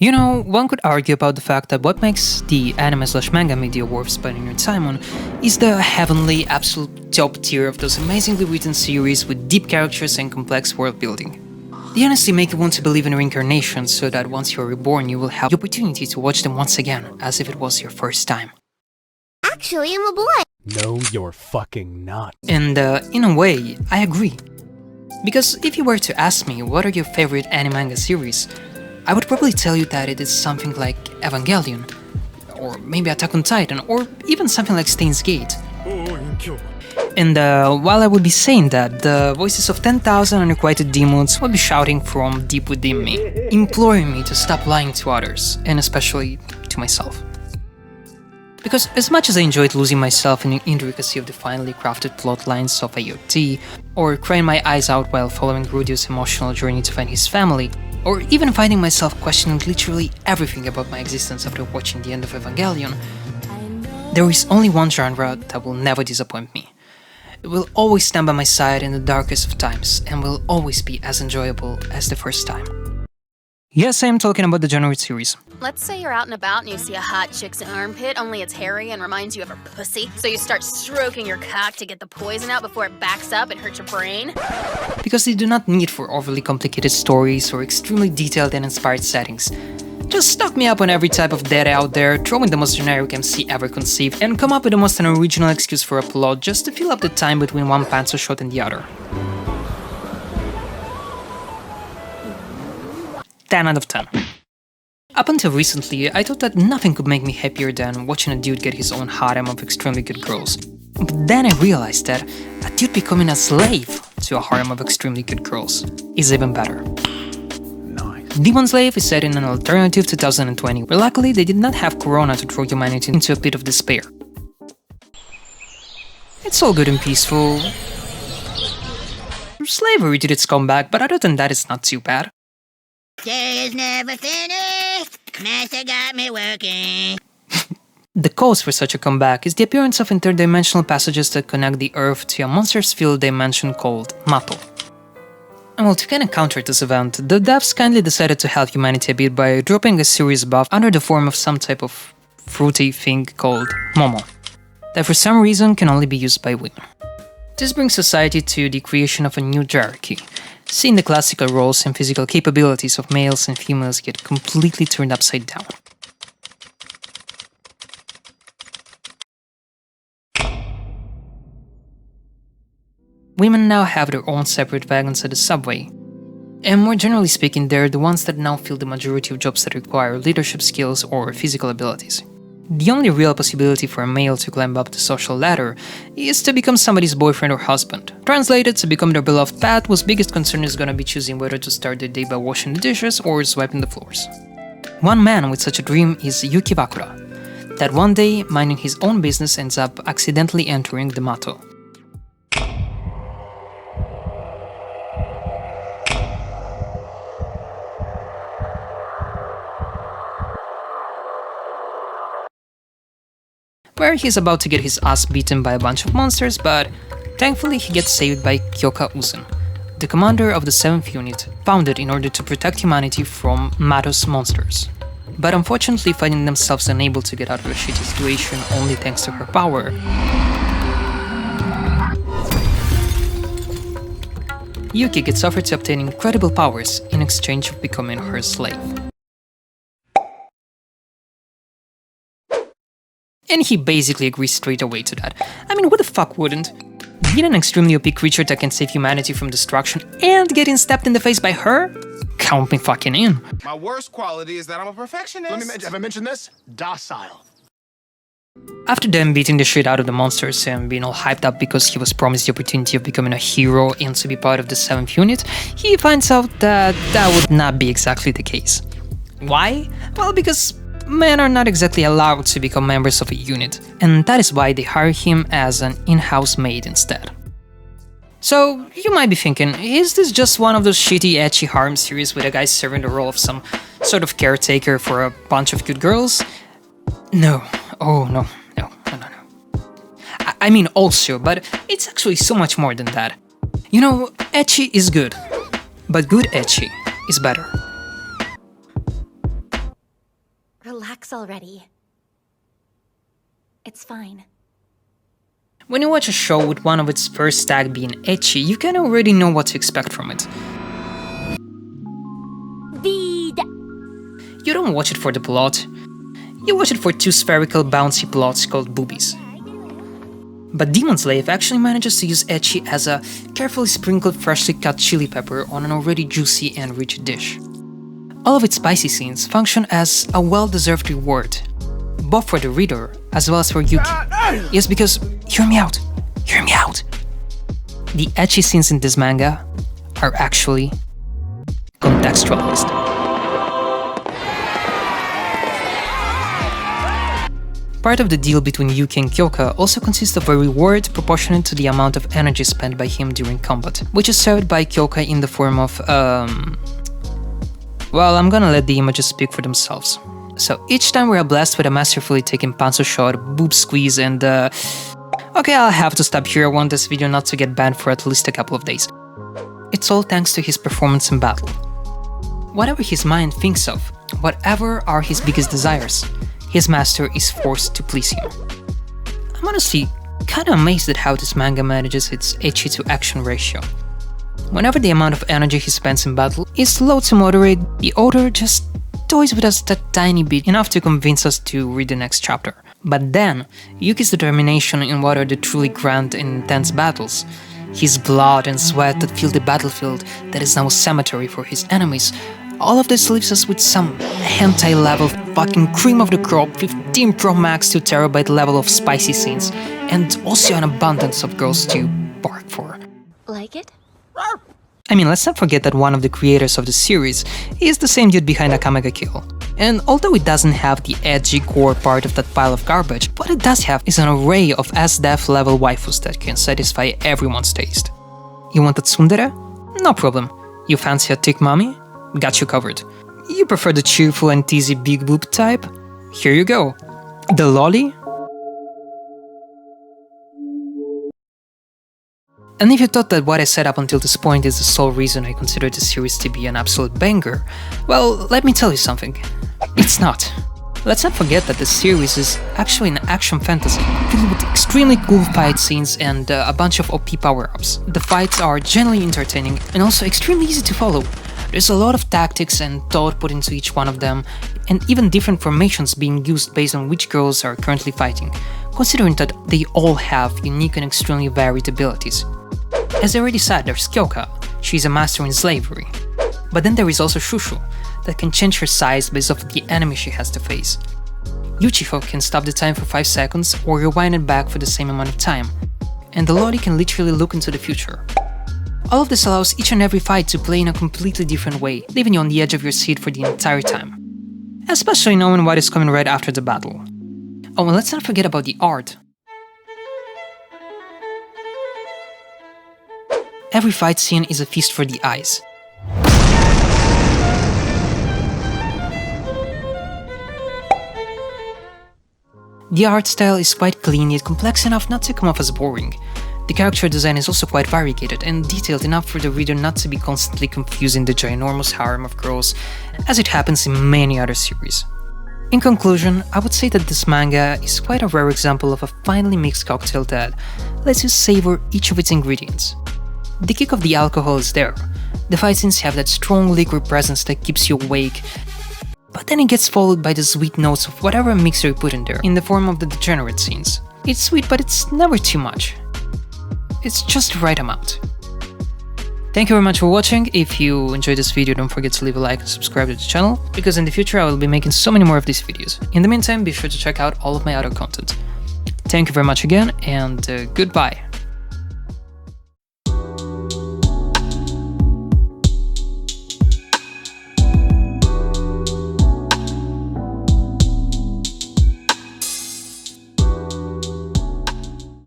You know, one could argue about the fact that what makes the anime/manga media worth spending your time on is the heavenly, absolute top tier of those amazingly written series with deep characters and complex world building. They honestly make you want to believe in reincarnation so that once you're reborn you will have the opportunity to watch them once again, as if it was your first time. Actually, I'm a boy. No, you're fucking not. And in a way, I agree. Because if you were to ask me what are your favorite anime-manga series, I would probably tell you that it is something like Evangelion, or maybe Attack on Titan, or even something like Steins Gate. And while I would be saying that, the voices of 10,000 unrequited demons would be shouting from deep within me, imploring me to stop lying to others, and especially to myself. Because as much as I enjoyed losing myself in the intricacy of the finely crafted plot lines of AOT, or crying my eyes out while following Rudio's emotional journey to find his family, or even finding myself questioning literally everything about my existence after watching the end of Evangelion, there is only one genre that will never disappoint me. It will always stand by my side in the darkest of times, and will always be as enjoyable as the first time. Yes, I am talking about the January series. Let's say you're out and about and you see a hot chick's armpit, only it's hairy and reminds you of her pussy. So you start stroking your cock to get the poison out before it backs up and hurts your brain. Because they do not need for overly complicated stories or extremely detailed and inspired settings. Just stock me up on every type of data out there, throw in the most generic MC ever conceived, and come up with the most unoriginal excuse for a plot just to fill up the time between one panzer shot and the other. 10 out of 10. Up until recently, I thought that nothing could make me happier than watching a dude get his own harem of extremely good girls. But then I realized that a dude becoming a slave to a harem of extremely good girls is even better. Nice. Demon Slave is set in an alternative 2020, where luckily they did not have Corona to throw humanity into a pit of despair. It's all good and peaceful. Slavery did its comeback, but other than that it's not too bad. Day's never finished. Master got me working. The cause for such a comeback is the appearance of interdimensional passages that connect the Earth to a monsters-filled dimension called Mato. And well, to kinda counter this event, the devs kindly decided to help humanity a bit by dropping a serious buff under the form of some type of fruity thing called Momo, that for some reason can only be used by women. This brings society to the creation of a new hierarchy, seeing the classical roles and physical capabilities of males and females get completely turned upside down. Women now have their own separate wagons at the subway, and more generally speaking, they're the ones that now fill the majority of jobs that require leadership skills or physical abilities. The only real possibility for a male to climb up the social ladder is to become somebody's boyfriend or husband. Translated, to become their beloved pet, whose biggest concern is gonna be choosing whether to start their day by washing the dishes or swiping the floors. One man with such a dream is Yuki Bakura, that one day, minding his own business, ends up accidentally entering the Mato. Where he's about to get his ass beaten by a bunch of monsters, but thankfully he gets saved by Kyoka Uzun, the commander of the 7th unit, founded in order to protect humanity from Mato's monsters. But unfortunately finding themselves unable to get out of a shitty situation only thanks to her power, Yuki gets offered to obtain incredible powers in exchange for becoming her slave. And he basically agrees straight away to that. I mean, who the fuck wouldn't? Being an extremely OP creature that can save humanity from destruction and getting stabbed in the face by her? Count me fucking in. My worst quality is that I'm a perfectionist. Have I mentioned this? Docile. After them beating the shit out of the monsters and being all hyped up because he was promised the opportunity of becoming a hero and to be part of the 7th unit, he finds out that that would not be exactly the case. Why? Well, because men are not exactly allowed to become members of a unit, and that is why they hire him as an in-house maid instead. So, you might be thinking, is this just one of those shitty ecchi harem series with a guy serving the role of some sort of caretaker for a bunch of cute girls? No. Oh, no. I mean also, but it's actually so much more than that. You know, ecchi is good, but good ecchi is better. Relax already. It's fine. When you watch a show with one of its first tag being ecchi, you can already know what to expect from it. You don't watch it for the plot, you watch it for two spherical bouncy plots called boobies. But Demon Slave actually manages to use ecchi as a carefully sprinkled freshly cut chili pepper on an already juicy and rich dish. All of its spicy scenes function as a well-deserved reward, both for the reader as well as for Yuki. Yes, because, hear me out. The ecchi scenes in this manga are actually contextualized. Part of the deal between Yuki and Kyoka also consists of a reward proportionate to the amount of energy spent by him during combat, which is served by Kyoka in the form of, well, I'm gonna let the images speak for themselves. So each time we are blessed with a masterfully taken panzo shot, boob squeeze, and okay, I'll have to stop here. I want this video not to get banned for at least a couple of days. It's all thanks to his performance in battle. Whatever his mind thinks of, whatever are his biggest desires, his master is forced to please him. I'm honestly kinda amazed at how this manga manages its ecchi to action ratio. Whenever the amount of energy he spends in battle is low to moderate, the author just toys with us that tiny bit, enough to convince us to read the next chapter. But then, Yuki's determination in what are the truly grand and intense battles, his blood and sweat that fill the battlefield that is now a cemetery for his enemies, all of this leaves us with some hentai level fucking cream of the crop 15 Pro Max to terabyte level of spicy scenes, and also an abundance of girls to bark for. Like it? I mean, let's not forget that one of the creators of the series is the same dude behind Akame ga Kill. And although it doesn't have the edgy core part of that pile of garbage, what it does have is an array of S-Def level waifus that can satisfy everyone's taste. You want a tsundere? No problem. You fancy a thick mommy? Got you covered. You prefer the cheerful and teasy big boob type? Here you go. The lolly? And if you thought that what I said up until this point is the sole reason I consider the series to be an absolute banger, well, let me tell you something. It's not. Let's not forget that the series is actually an action fantasy, filled with extremely cool fight scenes and a bunch of OP power-ups. The fights are generally entertaining and also extremely easy to follow. There's a lot of tactics and thought put into each one of them, and even different formations being used based on which girls are currently fighting, considering that they all have unique and extremely varied abilities. As I already said, there's Kyoka, she's a master in slavery. But then there is also Shushu, that can change her size based off the enemy she has to face. Yuchiho can stop the time for 5 seconds or rewind it back for the same amount of time, and the Lodi can literally look into the future. All of this allows each and every fight to play in a completely different way, leaving you on the edge of your seat for the entire time. Especially knowing what is coming right after the battle. Oh, and let's not forget about the art. Every fight scene is a feast for the eyes. The art style is quite clean yet complex enough not to come off as boring. The character design is also quite variegated and detailed enough for the reader not to be constantly confusing the ginormous harem of girls, as it happens in many other series. In conclusion, I would say that this manga is quite a rare example of a finely mixed cocktail that lets you savor each of its ingredients. The kick of the alcohol is there, the fight scenes have that strong liquid presence that keeps you awake, but then it gets followed by the sweet notes of whatever mixer you put in there, in the form of the degenerate scenes. It's sweet, but it's never too much. It's just the right amount. Thank you very much for watching. If you enjoyed this video, don't forget to leave a like and subscribe to the channel, because in the future I will be making so many more of these videos. In the meantime, be sure to check out all of my other content. Thank you very much again, and goodbye.